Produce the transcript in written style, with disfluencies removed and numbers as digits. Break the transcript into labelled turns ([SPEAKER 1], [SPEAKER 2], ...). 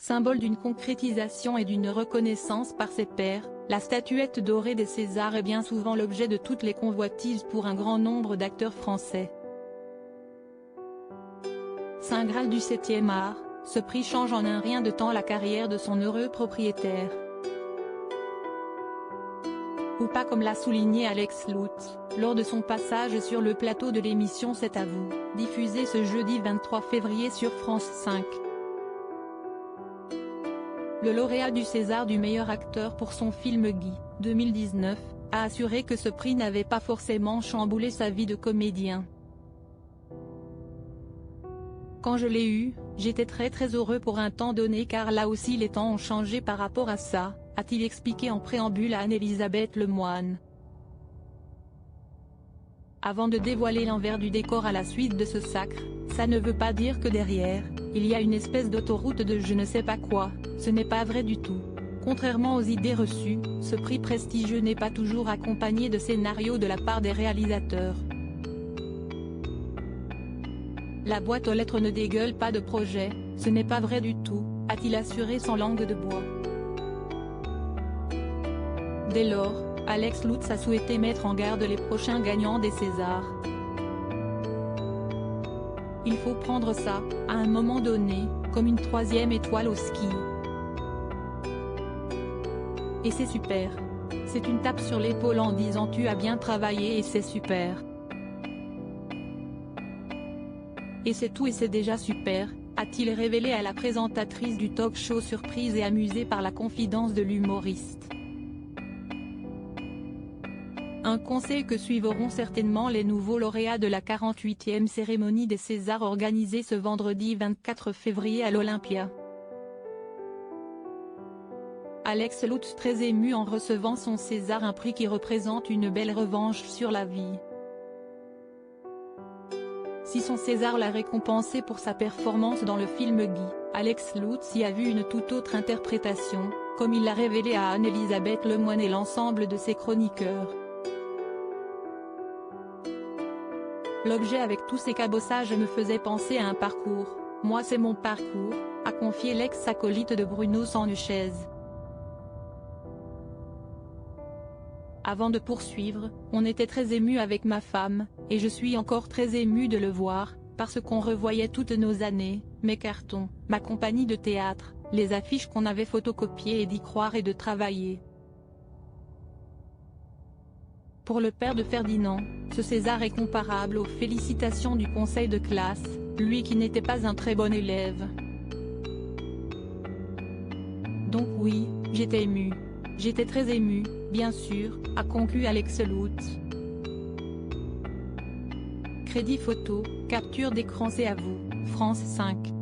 [SPEAKER 1] Symbole d'une concrétisation et d'une reconnaissance par ses pairs, la statuette dorée des Césars est bien souvent l'objet de toutes les convoitises pour un grand nombre d'acteurs français. Saint Graal du 7e art, ce prix change en un rien de temps la carrière de son heureux propriétaire. Ou pas, comme l'a souligné Alex Lutz, lors de son passage sur le plateau de l'émission C'est à vous, diffusée ce jeudi 23 février sur France 5. Le lauréat du César du meilleur acteur pour son film Guy, 2019, a assuré que ce prix n'avait pas forcément chamboulé sa vie de comédien. Quand je l'ai eu, j'étais très heureux pour un temps donné car là aussi les temps ont changé par rapport à ça, a-t-il expliqué en préambule à Anne-Elisabeth Lemoine. Avant de dévoiler l'envers du décor à la suite de ce sacre, ça ne veut pas dire que derrière, il y a une espèce d'autoroute de je ne sais pas quoi, ce n'est pas vrai du tout. Contrairement aux idées reçues, ce prix prestigieux n'est pas toujours accompagné de scénarios de la part des réalisateurs. La boîte aux lettres ne dégueule pas de projet, ce n'est pas vrai du tout, a-t-il assuré sans langue de bois. Dès lors, Alex Lutz a souhaité mettre en garde les prochains gagnants des Césars. Il faut prendre ça, à un moment donné, comme une troisième étoile au ski. Et c'est super. C'est une tape sur l'épaule en disant tu as bien travaillé et c'est super. Et c'est tout et c'est déjà super, a-t-il révélé à la présentatrice du talk-show surprise et amusée par la confidence de l'humoriste. Un conseil que suivront certainement les nouveaux lauréats de la 48e cérémonie des Césars organisée ce vendredi 24 février à l'Olympia. Alex Lutz très ému en recevant son César, un prix qui représente une belle revanche sur la vie. Si son César l'a récompensé pour sa performance dans le film Guy, Alex Lutz y a vu une toute autre interprétation, comme il l'a révélé à Anne-Elisabeth Lemoine et l'ensemble de ses chroniqueurs. L'objet avec tous ces cabossages me faisait penser à un parcours, moi c'est mon parcours, a confié l'ex-acolyte de Bruno Sanechez. Avant de poursuivre, on était très ému avec ma femme, et je suis encore très ému de le voir, parce qu'on revoyait toutes nos années, mes cartons, ma compagnie de théâtre, les affiches qu'on avait photocopiées et d'y croire et de travailler. Pour le père de Ferdinand, ce César est comparable aux félicitations du conseil de classe, lui qui n'était pas un très bon élève. Donc oui, j'étais ému. J'étais très ému, bien sûr, a conclu Alex Lutz. Crédit photo, capture d'écran. C'est à vous, France 5.